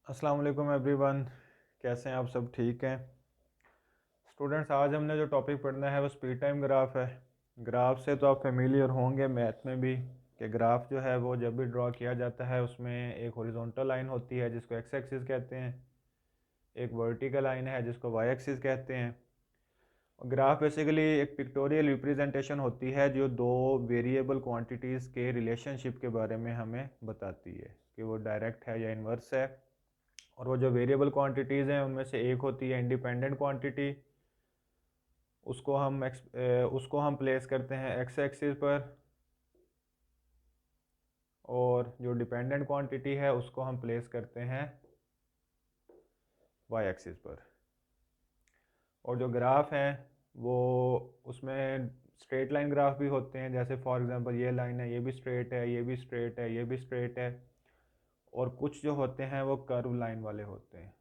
अस्सलाम वालेकुम एवरीवन। कैसे हैं आप? सब ठीक हैं? स्टूडेंट्स, आज हमने जो टॉपिक पढ़ना है वो स्पीड टाइम ग्राफ है। ग्राफ से तो आप फेमिलियर होंगे मैथ में भी, कि ग्राफ जो है वो जब भी ड्रॉ किया जाता है उसमें एक हॉरिजॉन्टल लाइन होती है जिसको एक्स एक्सिस कहते हैं, एक वर्टिकल लाइन है जिसको वाई एक्सिस कहते हैं। और ग्राफ बेसिकली एक पिक्टोरियल रिप्रेजेंटेशन होती है जो दो वेरिएबल क्वांटिटीज़ के रिलेशनशिप के बारे में हमें बताती है कि वो डायरेक्ट है या इन्वर्स है। और वो जो वेरिएबल क्वांटिटीज़ हैं उनमें से एक होती है इंडिपेंडेंट क्वांटिटी। उसको हम प्लेस करते हैं एक्स एक्सिस पर, और जो डिपेंडेंट क्वांटिटी है उसको हम प्लेस करते हैं वाई एक्सिस पर। और जो ग्राफ हैं वो उसमें स्ट्रेट लाइन ग्राफ भी होते हैं, जैसे फॉर एग्जांपल ये लाइन है, ये भी स्ट्रेट है, ये भी स्ट्रेट है, ये भी स्ट्रेट है। और कुछ जो होते हैं वो कर्व लाइन वाले होते हैं।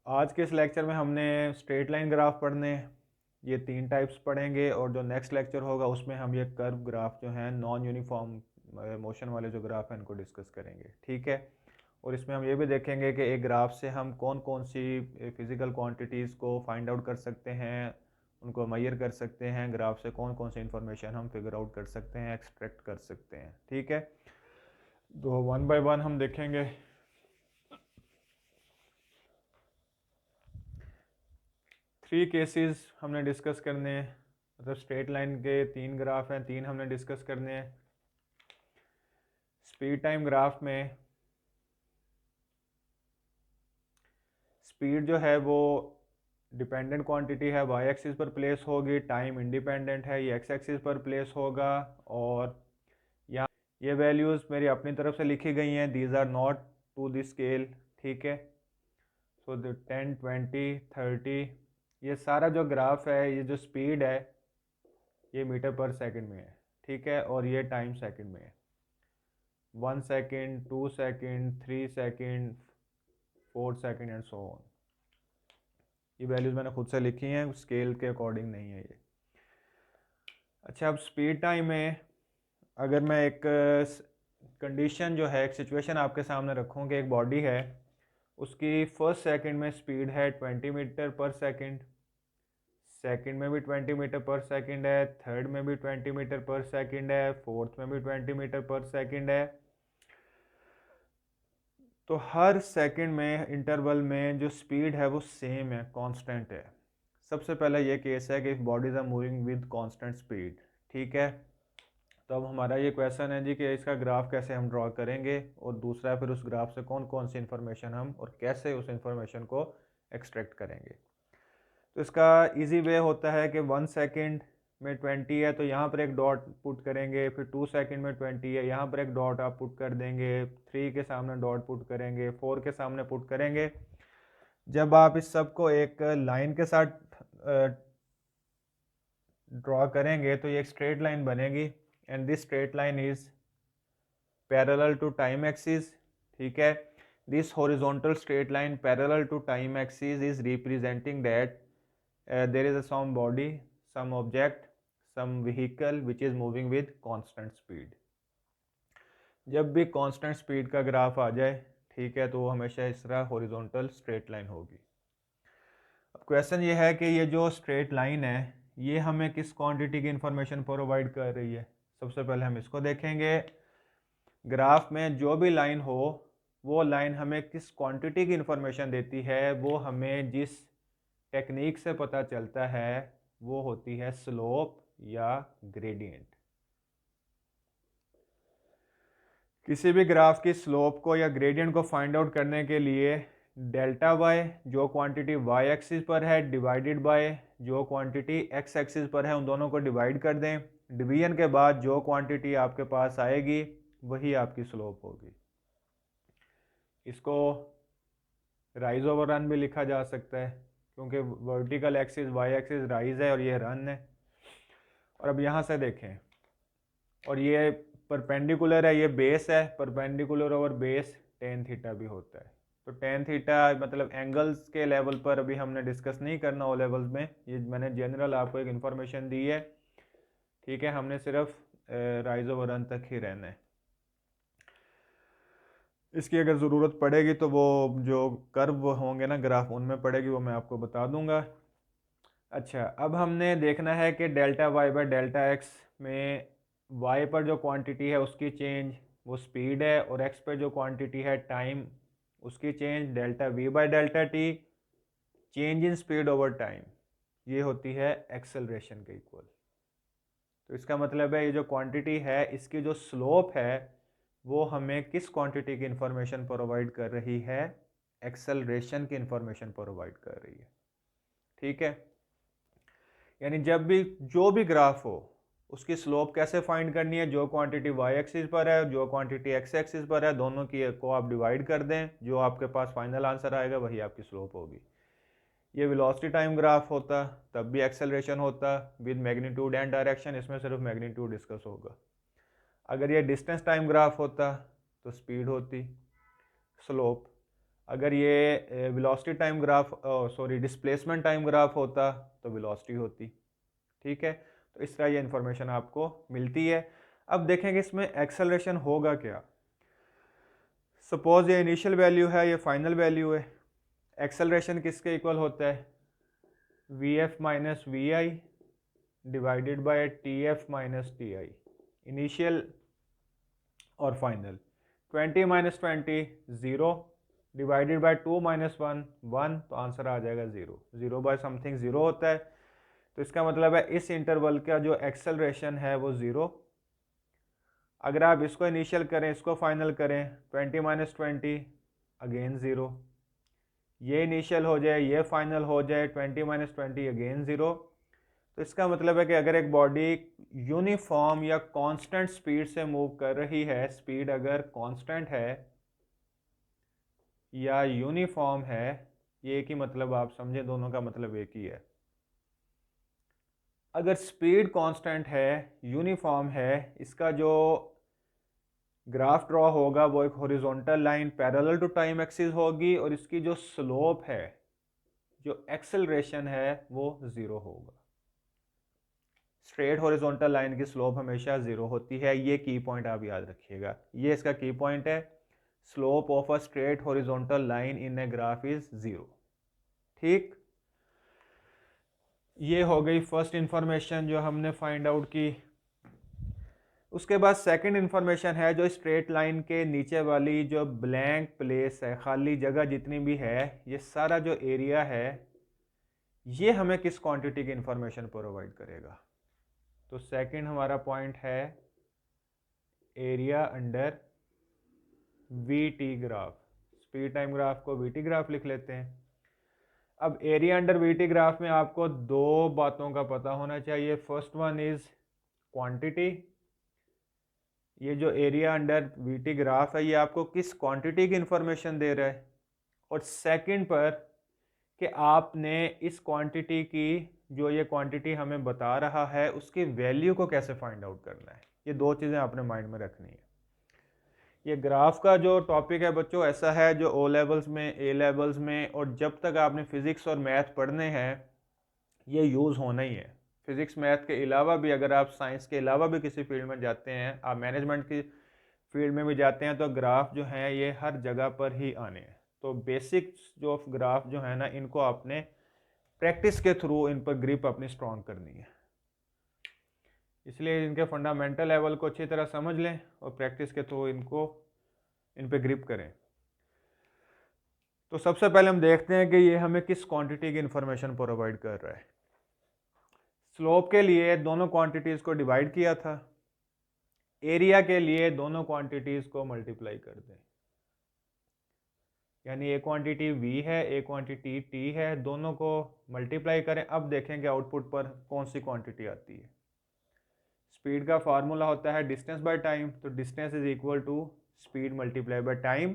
आज के इस लेक्चर में हमने स्ट्रेट लाइन ग्राफ पढ़ने, ये 3 टाइप्स पढ़ेंगे, और जो नेक्स्ट लेक्चर होगा उसमें हम ये कर्व ग्राफ जो हैं नॉन यूनिफॉर्म मोशन वाले जो ग्राफ हैं इनको डिस्कस करेंगे, ठीक है। और इसमें हम ये भी देखेंगे कि एक ग्राफ से हम कौन कौन सी फिज़िकल क्वांटिटीज़ को फाइंड आउट कर सकते हैं, उनको मेजर कर सकते हैं। ग्राफ से कौन कौन सी इंफॉर्मेशन हम फिगर आउट कर सकते हैं, एक्सट्रैक्ट कर सकते हैं, ठीक है। तो वन बाय वन हम देखेंगे। 3 केसेस हमने डिस्कस करने हैं, मतलब स्ट्रेट लाइन के 3 ग्राफ हैं, 3 हमने डिस्कस करने हैं। स्पीड टाइम ग्राफ में स्पीड जो है वो डिपेंडेंट क्वांटिटी है, वाई एक्सिस पर प्लेस होगी। टाइम इंडिपेंडेंट है, ये एक्स एक्सिस पर प्लेस होगा। और यहाँ ये वैल्यूज़ मेरी अपनी तरफ से लिखी गई हैं, these are not to the scale, ठीक है। सो द 10, 20, 30, ये सारा जो ग्राफ है, ये जो स्पीड है ये मीटर पर सेकंड में है, ठीक है। और ये टाइम सेकंड में है, 1 second, 2 second, 3 second, 4 second and so on. ये वैल्यूज़ मैंने खुद से लिखी हैं, स्केल के अकॉर्डिंग नहीं है ये। अच्छा, अब स्पीड टाइम में अगर मैं एक कंडीशन जो है, एक सिचुएशन आपके सामने रखूँ कि एक बॉडी है, उसकी फर्स्ट सेकंड में स्पीड है 20 मीटर पर सेकंड, सेकंड में भी 20 मीटर पर सेकंड है, थर्ड में भी 20 मीटर पर सेकंड है, फोर्थ में भी 20 मीटर पर सेकंड है। तो हर सेकंड में इंटरवल में जो स्पीड है वो सेम है, कांस्टेंट है। सबसे पहले ये केस है कि bodies are moving with constant speed, ठीक है। तो अब हमारा ये क्वेश्चन है जी कि इसका ग्राफ कैसे हम ड्रॉ करेंगे, और दूसरा फिर उस ग्राफ से कौन कौन सी इंफॉर्मेशन हम और कैसे उस इंफॉर्मेशन को एक्सट्रैक्ट करेंगे। तो इसका इजी वे होता है कि 1 सेकेंड में 20 है तो यहाँ पर एक डॉट पुट करेंगे, फिर 2 सेकेंड में 20 है, यहाँ पर एक डॉट आप पुट कर देंगे, 3 के सामने डॉट पुट करेंगे, 4 के सामने पुट करेंगे। जब आप इस सब को एक लाइन के साथ ड्रॉ करेंगे तो ये एक स्ट्रेट लाइन बनेगी, and this straight line is parallel to time axis, ठीक है। This horizontal straight line parallel to time axis is representing that there is a some body, some object, some vehicle which is moving with constant speed। जब भी constant speed का graph आ जाए, ठीक है, तो वो हमेशा इस तरह हॉरिजॉन्टल स्ट्रेट लाइन होगी। अब क्वेश्चन ये है कि ये जो स्ट्रेट लाइन है ये हमें किस क्वांटिटी की इंफॉर्मेशन प्रोवाइड कर रही है। सबसे पहले हम इसको देखेंगे। ग्राफ में जो भी लाइन हो वो लाइन हमें किस क्वांटिटी की इंफॉर्मेशन देती है, वो हमें जिस टेक्निक से पता चलता है वो होती है स्लोप या ग्रेडियंट। किसी भी ग्राफ की स्लोप को या ग्रेडियंट को फाइंड आउट करने के लिए डेल्टा वाई, जो क्वांटिटी वाई एक्सिस पर है, डिवाइडेड बाय जो क्वांटिटी एक्स एक्सिस पर है, उन दोनों को डिवाइड कर दें। डिवीजन के बाद जो क्वांटिटी आपके पास आएगी वही आपकी स्लोप होगी। इसको राइज ओवर रन भी लिखा जा सकता है, क्योंकि vertical axis Y axis rise है और ये रन है। और अब यहाँ से देखें, और ये परपेंडिकुलर है, ये बेस है, perpendicular over base tan theta भी होता है। तो टेन थीटा मतलब एंगल्स के लेवल पर अभी हमने डिस्कस नहीं करना वो लेवल्स में, ये मैंने जनरल आपको एक इन्फॉर्मेशन दी है, ठीक है। हमने सिर्फ राइज ओवर रन तक ही रहना है। इसकी अगर ज़रूरत पड़ेगी तो वो जो कर्व होंगे ना ग्राफ उनमें पड़ेगी, वो मैं आपको बता दूंगा। अच्छा, अब हमने देखना है कि delta Y by delta X में वाई पर जो क्वांटिटी है उसकी चेंज वो स्पीड है, और एक्स पर जो क्वांटिटी है टाइम उसकी change delta we by delta T, change in speed over time, ये होती है एक्सेलरेशन के इक्वल। तो इसका मतलब है ये जो क्वांटिटी है इसकी जो स्लोप है वो हमें किस क्वांटिटी की इंफॉर्मेशन प्रोवाइड कर रही है, एक्सेलरेशन की इंफॉर्मेशन प्रोवाइड कर रही है। ठीक है, यानी जब भी जो भी ग्राफ हो उसकी स्लोप कैसे फाइंड करनी है, जो क्वांटिटी वाई एक्सिस पर है जो क्वांटिटी एक्स एक्सिस पर है, दोनों की को आप डिवाइड कर दें, जो आपके पास फाइनल आंसर आएगा वही आपकी स्लोप होगी। ये वेलोसिटी टाइम ग्राफ होता तब भी एक्सेलरेशन होता विद मैग्नीट्यूड एंड डायरेक्शन, इसमें सिर्फ मैग्नीट्यूड डिस्कस होगा। अगर ये डिस्टेंस टाइम ग्राफ होता तो स्पीड होती, स्लोप। अगर ये velocity time graph sorry displacement time graph होता तो वेलोसिटी होती। ठीक है, तो इस तरह ये इंफॉर्मेशन आपको मिलती है। अब देखेंगे इसमें एक्सेलरेशन होगा क्या। सपोज ये इनिशियल वैल्यू है, ये फाइनल वैल्यू है। एक्सेलरेशन किसके इक्वल होता है, V F minus V I divided by T F minus T I, initial और final. 20 minus 20 0 divided by 2 minus 1 1, तो आंसर आ जाएगा 0। 0 बाय समथिंग 0 होता है, तो इसका मतलब है इस इंटरवल का जो एक्सेलरेशन है वो 0। अगर आप इसको इनिशियल करें इसको फाइनल करें, 20 माइनस 20 अगेन 0, ये इनिशियल हो जाए ये फाइनल हो जाए 20 माइनस 20 अगेन 0। तो इसका मतलब है कि अगर एक बॉडी यूनिफॉर्म या कांस्टेंट स्पीड से मूव कर रही है, स्पीड अगर कांस्टेंट है या यूनिफॉर्म है, ये एक ही मतलब आप समझे, दोनों का मतलब एक ही है। अगर स्पीड कांस्टेंट है यूनिफॉर्म है, इसका जो ग्राफ ड्रॉ होगा वो एक horizontal line parallel to time axis होगी, और इसकी जो स्लोप है जो एक्सेलरेशन है वो 0 होगा। स्ट्रेट हॉरिजॉन्टल लाइन की स्लोप हमेशा 0 होती है, ये की पॉइंट आप याद रखिएगा, ये इसका की पॉइंट है। Slope of a straight horizontal line in a graph is 0। ठीक, ये हो गई फर्स्ट इंफॉर्मेशन जो हमने फाइंड आउट की। उसके बाद सेकंड इंफॉर्मेशन है जो स्ट्रेट लाइन के नीचे वाली जो ब्लैंक प्लेस है, खाली जगह जितनी भी है, ये सारा जो एरिया है ये हमें किस क्वांटिटी की इंफॉर्मेशन प्रोवाइड करेगा। तो सेकंड हमारा पॉइंट है area under we T graph. Speed time graph को वी टी ग्राफ लिख लेते हैं। अब area under we T graph में आपको दो बातों का पता होना चाहिए। फर्स्ट वन इज क्वांटिटी, ये जो area under we T graph है ये आपको किस क्वांटिटी की इंफॉर्मेशन दे रहा है, और सेकंड पर कि आपने इस क्वांटिटी की जो ये क्वांटिटी हमें बता रहा है उसकी वैल्यू को कैसे फाइंड आउट करना है। ये दो चीज़ें आपने माइंड में रखनी है। ये ग्राफ का जो टॉपिक है बच्चों ऐसा है जो ओ लेवल्स में, ए लेवल्स में, और जब तक आपने फिज़िक्स और मैथ पढ़ने हैं ये यूज़ होना ही है। फिज़िक्स मैथ के अलावा भी अगर आप साइंस के अलावा भी किसी फील्ड में जाते हैं, आप मैनेजमेंट की फील्ड में भी जाते हैं, तो ग्राफ जो हैं ये हर जगह पर ही आने हैं। तो बेसिक्स जो ऑफ ग्राफ जो है ना, इनको आपने प्रैक्टिस के थ्रू इन पर ग्रिप अपनी स्ट्रॉन्ग करनी है। इसलिए इनके फंडामेंटल लेवल को अच्छी तरह समझ लें और प्रैक्टिस के थ्रू इन पे ग्रिप करें। तो सबसे पहले हम देखते हैं कि ये हमें किस क्वांटिटी की इंफॉर्मेशन प्रोवाइड कर रहा है। स्लोप के लिए दोनों क्वांटिटीज़ को डिवाइड किया था, एरिया के लिए दोनों क्वांटिटीज़ को मल्टीप्लाई कर दें, यानी एक क्वांटिटी v है एक क्वांटिटी t है, दोनों को मल्टीप्लाई करें। अब देखेंगे आउटपुट पर कौन सी क्वांटिटी आती है। स्पीड का फार्मूला होता है डिस्टेंस बाय टाइम, तो distance is equal to speed multiply by time.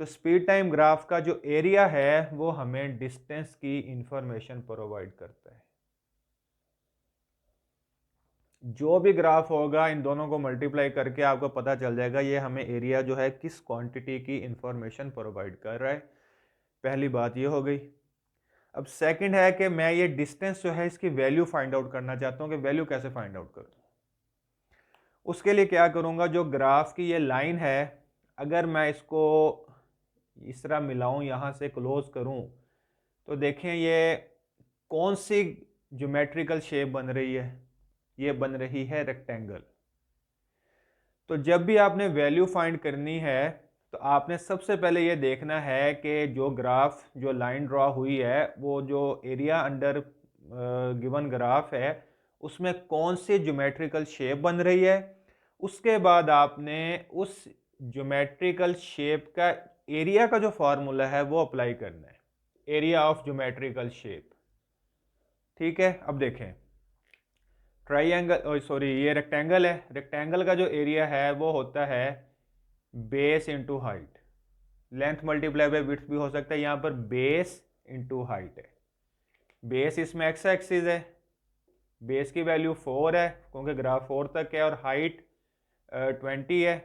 तो स्पीड टाइम ग्राफ का जो एरिया है वो हमें डिस्टेंस की इंफॉर्मेशन प्रोवाइड करता है। जो भी ग्राफ होगा इन दोनों को मल्टीप्लाई करके आपको पता चल जाएगा ये हमें एरिया जो है किस क्वांटिटी की इंफॉर्मेशन प्रोवाइड कर रहा है। पहली बात ये हो गई। अब सेकंड है कि मैं ये डिस्टेंस जो है इसकी वैल्यू फाइंड आउट करना चाहता हूँ कि वैल्यू कैसे फाइंड आउट करूँ। उसके लिए क्या करूँगा, जो ग्राफ की ये लाइन है अगर मैं इसको इस तरह मिलाऊं, यहाँ से क्लोज करूं, तो देखें ये कौन सी ज्योमेट्रिकल शेप बन रही है, ये बन रही है रेक्टेंगल। तो जब भी आपने वैल्यू फाइंड करनी है तो आपने सबसे पहले ये देखना है कि जो ग्राफ, जो लाइन ड्रॉ हुई है, वो जो एरिया अंडर गिवन ग्राफ है उसमें कौन सी ज्योमेट्रिकल शेप बन रही है। उसके बाद आपने उस ज्योमेट्रिकल शेप का एरिया का जो फॉर्मूला है वो अप्लाई करना है, एरिया ऑफ ज्योमेट्रिकल शेप। ठीक है, अब देखें ट्राइंगल, सॉरी ये रेक्टेंगल है, रेक्टेंगल का जो एरिया है वो होता है base into height, length multiply by width भी हो सकता है, यहाँ पर बेस इंटू हाइट है। बेस इसमें एक्स एक्सिस है, बेस की वैल्यू 4 है क्योंकि ग्राफ 4 तक है, और हाइट 20 है,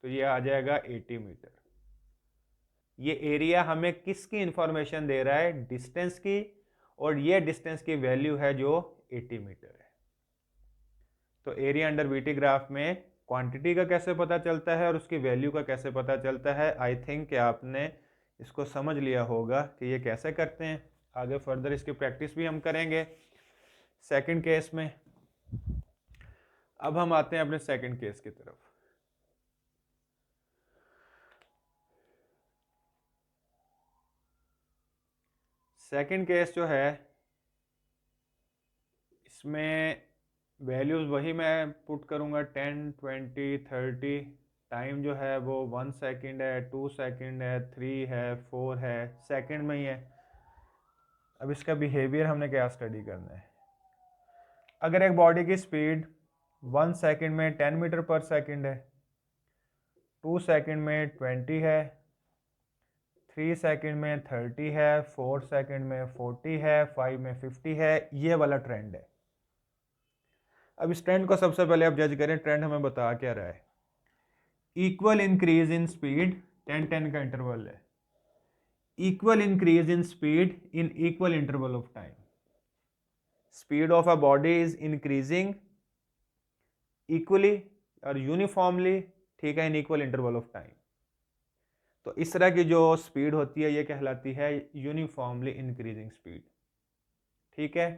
तो ये आ जाएगा 80 मीटर। ये एरिया हमें किसकी इंफॉर्मेशन दे रहा है, डिस्टेंस की, और ये डिस्टेंस की वैल्यू है जो 80 मीटर है। तो एरिया अंडर वीटी ग्राफ में क्वांटिटी का कैसे पता चलता है और उसकी वैल्यू का कैसे पता चलता है, आई थिंक कि आपने इसको समझ लिया होगा कि ये कैसे करते हैं। आगे फर्दर इसकी प्रैक्टिस भी हम करेंगे सेकंड केस में। अब हम आते हैं अपने सेकंड केस की तरफ। सेकंड केस जो है इसमें वैल्यूज वही मैं पुट करूंगा 10, 20, 30। टाइम जो है वो 1 सेकेंड है, 2 सेकेंड है, 3 है, 4 है, सेकेंड में ही है। अब इसका बिहेवियर हमने क्या स्टडी करना है। अगर एक बॉडी की स्पीड 1 सेकेंड में 10 मीटर पर सेकेंड है, 2 सेकेंड में 20 है, 3 सेकेंड में 30 है, 4 सेकेंड में 40 है, 5 में 50 है, ये वाला ट्रेंड है। अब इस ट्रेंड को सबसे पहले आप जज करें, ट्रेंड हमें बता क्या रहा है। इक्वल इंक्रीज इन स्पीड, 10-10 का इंटरवल है, equal increase in speed in equal interval of time. Speed of a body is increasing equally और यूनिफॉर्मली, ठीक है, in equal interval of time. तो इस तरह की जो स्पीड होती है ये कहलाती है यूनिफॉर्मली इंक्रीजिंग स्पीड। ठीक है,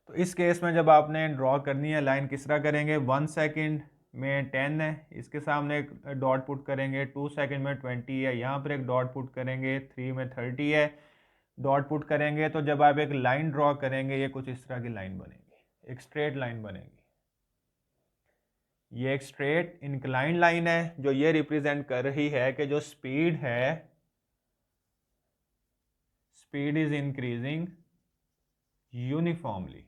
तो इस केस में जब आपने ड्रॉ करनी है लाइन, किस तरह करेंगे, 1 सेकेंड में 10 है, इसके सामने एक डॉट पुट करेंगे, 2 सेकेंड में 20 है, यहाँ पर एक डॉट पुट करेंगे, 3 में 30 है, डॉट पुट करेंगे। तो जब आप एक लाइन ड्रॉ करेंगे ये कुछ इस तरह की लाइन बनेगी, एक स्ट्रेट लाइन बनेगी। ये एक स्ट्रेट इंक्लाइन लाइन है जो ये रिप्रेजेंट कर रही है कि जो स्पीड है, speed is increasing uniformly.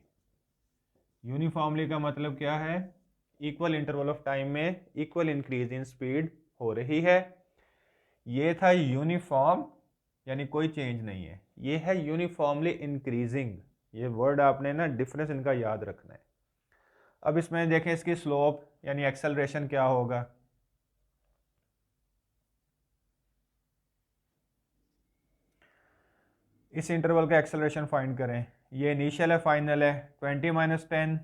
Uniformly का मतलब क्या है, इक्वल इंटरवल ऑफ टाइम में इक्वल इंक्रीज इन स्पीड हो रही है। ये था यूनिफॉर्म, यानी कोई चेंज नहीं है, ये है यूनिफॉर्मली इंक्रीजिंग। ये वर्ड आपने ना डिफरेंस इनका याद रखना है। अब इसमें देखें इसकी स्लोप यानी एक्सेलरेशन क्या होगा। इस इंटरवल का एक्सेलरेशन फाइंड करें। ये इनिशियल है, फाइनल है, 20 minus 10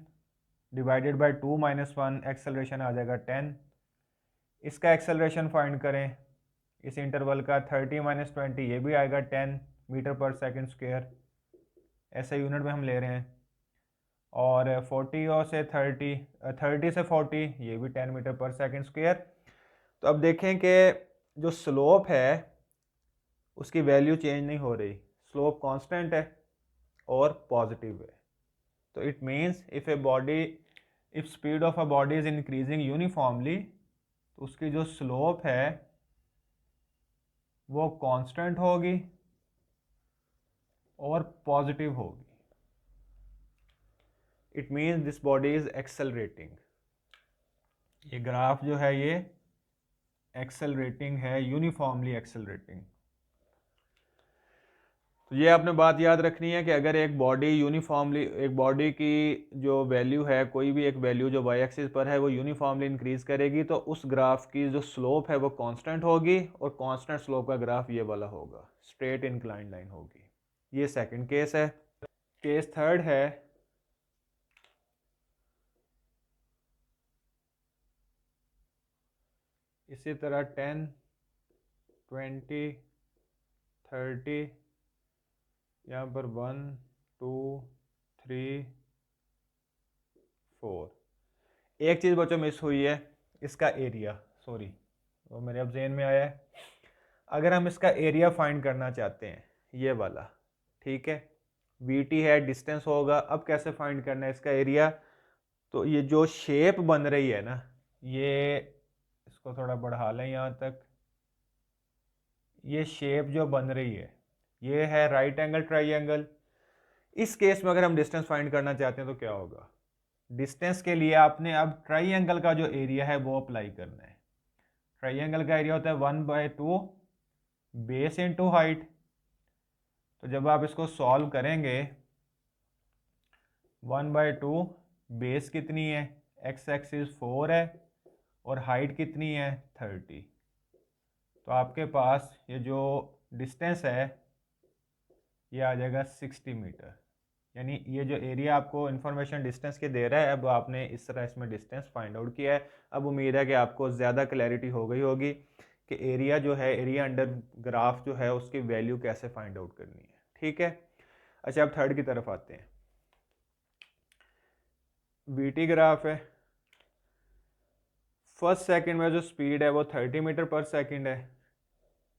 divided by 2 minus 1, acceleration आ जाएगा 10। इसका एक्सेलरेशन फाइंड करें इस इंटरवल का, 30 माइनस 20 ये भी आएगा 10 मीटर पर सेकंड स्क्वायर, ऐसे यूनिट में हम ले रहे हैं। और 40 और से 30 से 40 ये भी 10 मीटर पर सेकंड स्क्वायर। तो अब देखें कि जो स्लोप है उसकी वैल्यू चेंज नहीं हो रही, स्लोप कांस्टेंट है और पॉजिटिव है। तो it means if speed of a body is increasing uniformly, तो उसकी जो स्लोप है वो कांस्टेंट होगी और पॉजिटिव होगी। It means this body is accelerating. ये ग्राफ जो है ये एक्सेलरेटिंग है, यूनिफॉर्मली एक्सेलरेटिंग। तो ये आपने बात याद रखनी है कि अगर एक बॉडी यूनिफॉर्मली, एक बॉडी की जो वैल्यू है, कोई भी एक वैल्यू जो वाई एक्सिस पर है वो यूनिफॉर्मली इंक्रीज करेगी, तो उस ग्राफ की जो स्लोप है वो कांस्टेंट होगी, और कांस्टेंट स्लोप का ग्राफ ये वाला होगा, स्ट्रेट इंक्लाइन लाइन होगी। ये सेकंड केस है। केस थर्ड है, इसी तरह 10, 20, 30, यहाँ पर 1, 2, 3, 4। एक चीज़ बच्चों मिस हुई है, इसका एरिया, सॉरी वो मेरे अब जेहन में आया है। अगर हम इसका एरिया फाइंड करना चाहते हैं, ये वाला, ठीक है, VT है, डिस्टेंस होगा। अब कैसे फाइंड करना है इसका एरिया? तो ये जो शेप बन रही है ना, ये इसको थोड़ा बढ़ा लें यहाँ तक। ये शेप जो बन रही है, ये है राइट एंगल ट्राइंगल। इस केस में अगर हम डिस्टेंस फाइंड करना चाहते हैं तो क्या होगा? डिस्टेंस के लिए आपने अब ट्राइंगल का जो एरिया है वो अप्लाई करना है। ट्राइंगल का एरिया होता है 1/2 बेस इंटू हाइट। तो जब आप इसको सॉल्व करेंगे, 1/2 बेस कितनी है, एक्स एक्सिस 4 है और हाइट कितनी है 30। तो आपके पास ये जो डिस्टेंस है ये आ जाएगा 60 मीटर। यानी ये जो एरिया आपको इन्फॉर्मेशन डिस्टेंस के दे रहा है, अब आपने इस तरह इसमें डिस्टेंस फाइंड आउट किया है। अब उम्मीद है कि आपको ज़्यादा क्लैरिटी हो गई होगी कि एरिया जो है, एरिया अंडर ग्राफ जो है, उसकी वैल्यू कैसे फाइंड आउट करनी है। ठीक है, अच्छा अब थर्ड की तरफ आते हैं। VT ग्राफ है, फर्स्ट सेकंड में जो स्पीड है वो 30 मीटर पर सेकंड है।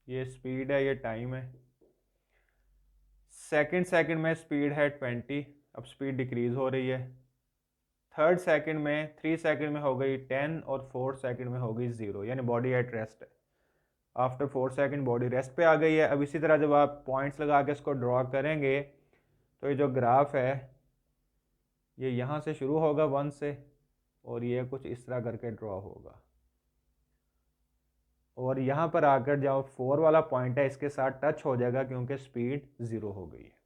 ये स्पीड है, ये टाइम है। सेकंड में स्पीड है 20, अब स्पीड डिक्रीज हो रही है। थर्ड सेकंड में, 3 सेकंड में हो गई 10 और 4 सेकंड में हो गई 0, यानी बॉडी एट रेस्ट है। आफ्टर 4 सेकंड बॉडी रेस्ट पे आ गई है। अब इसी तरह जब आप पॉइंट्स लगा के इसको ड्रॉ करेंगे तो ये जो ग्राफ है ये यहाँ से शुरू होगा 1 से, और ये कुछ इस तरह करके ड्रॉ होगा, और यहाँ पर आकर जो 4 वाला पॉइंट है इसके साथ टच हो जाएगा क्योंकि स्पीड 0 हो गई है।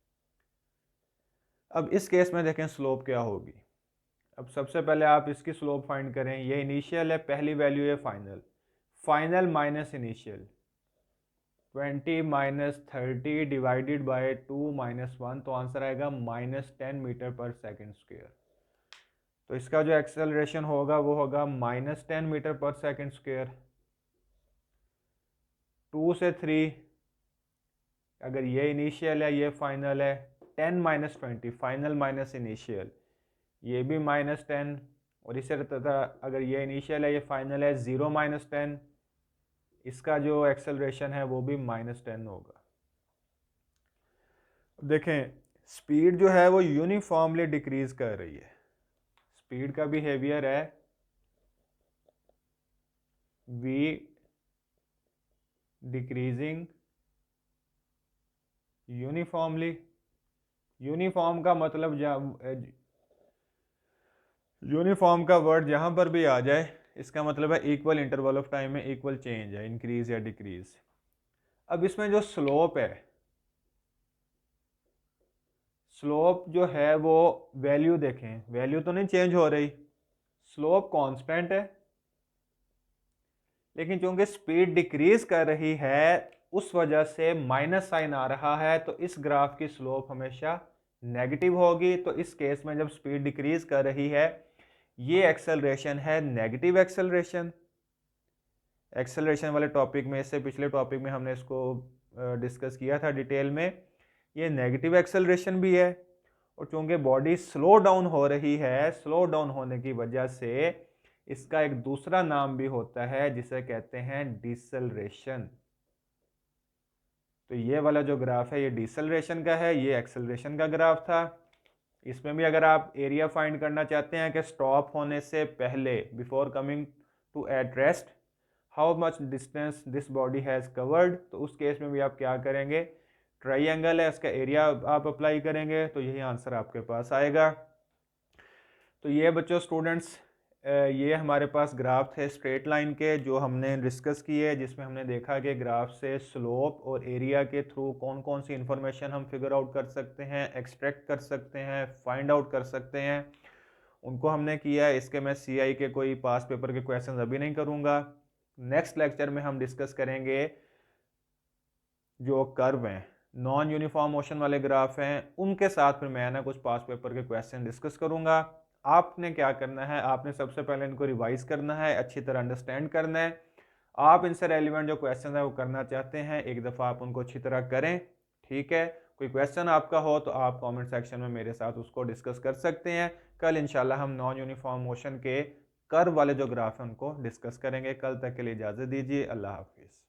अब इस केस में देखें स्लोप क्या होगी। अब सबसे पहले आप इसकी स्लोप फाइंड करें। ये इनिशियल है, पहली वैल्यू है final, final minus initial, 20 minus 30 divided by 2 minus 1, तो आंसर आएगा -10 मीटर पर सेकेंड स्क्वेयर। तो इसका जो एक्सेलरेशन होगा वो होगा -10 मीटर पर सेकेंड स्क्वेयर। 2 से 3, अगर ये इनिशियल है ये फाइनल है, 10 माइनस 20 फाइनल माइनस इनिशियल, ये भी -10, और इसी तरह अगर ये इनिशियल है ये फाइनल है, 0 माइनस 10, इसका जो एक्सेलरेशन है वो भी -10 होगा। देखें स्पीड जो है वो यूनिफॉर्मली डिक्रीज कर रही है। स्पीड का बिहेवियर है v डिक्रीजिंग यूनिफॉर्मली। यूनिफॉर्म का मतलब यूनिफॉर्म का वर्ड जहां पर भी आ जाए इसका मतलब है इक्वल इंटरवल ऑफ टाइम में इक्वल चेंज है, इंक्रीज या डिक्रीज। अब इसमें जो स्लोप है, स्लोप जो है वो वैल्यू देखें, वैल्यू तो नहीं चेंज हो रही, स्लोप कांस्टेंट है, लेकिन चूंकि स्पीड डिक्रीज कर रही है उस वजह से माइनस साइन आ रहा है, तो इस ग्राफ की स्लोप हमेशा नेगेटिव होगी। तो इस केस में जब स्पीड डिक्रीज कर रही है ये एक्सेलरेशन है नेगेटिव एक्सेलरेशन। एक्सेलरेशन वाले टॉपिक में, इससे पिछले टॉपिक में हमने इसको डिस्कस किया था डिटेल में। ये नेगेटिव एक्सेलरेशन भी है, और चूंकि बॉडी स्लो डाउन हो रही है, स्लो डाउन होने की वजह से इसका एक दूसरा नाम भी होता है जिसे कहते हैं डिसेलरेशन। तो ये वाला जो ग्राफ है ये डिसेलरेशन का है, ये एक्सेलरेशन का ग्राफ था। इसमें भी अगर आप एरिया फाइंड करना चाहते हैं कि स्टॉप होने से पहले, before coming to at rest, how much distance this body has covered, तो उस केस में भी आप क्या करेंगे, ट्राइंगल है उसका एरिया आप अप्लाई करेंगे तो यही आंसर आपके पास आएगा। तो ये बच्चों स्टूडेंट्स, ये हमारे पास ग्राफ थे स्ट्रेट लाइन के जो हमने डिस्कस किए, जिसमें हमने देखा कि ग्राफ से स्लोप और एरिया के थ्रू कौन कौन सी इंफॉर्मेशन हम फिगर आउट कर सकते हैं, एक्सट्रैक्ट कर सकते हैं, फाइंड आउट कर सकते हैं, उनको हमने किया है। इसके मैं CI के कोई पास पेपर के क्वेश्चन अभी नहीं करूँगा। नेक्स्ट लेक्चर में हम डिस्कस करेंगे जो कर्व हैं, नॉन यूनिफॉर्म मोशन वाले ग्राफ हैं, उनके साथ फिर मैं ना कुछ पास पेपर के क्वेश्चन डिस्कस करूँगा। आपने क्या करना है, आपने सबसे पहले इनको रिवाइज करना है, अच्छी तरह अंडरस्टैंड करना है। आप इनसे रेलिवेंट जो क्वेश्चन है वो करना चाहते हैं, एक दफ़ा आप उनको अच्छी तरह करें, ठीक है। कोई क्वेश्चन आपका हो तो आप कमेंट सेक्शन में मेरे साथ उसको डिस्कस कर सकते हैं। कल इंशाल्लाह हम नॉन यूनिफॉर्म मोशन के कर्व वाले जो ग्राफ हैं उनको डिस्कस करेंगे। कल तक के लिए इजाज़त दीजिए। अल्लाह हाफिज़।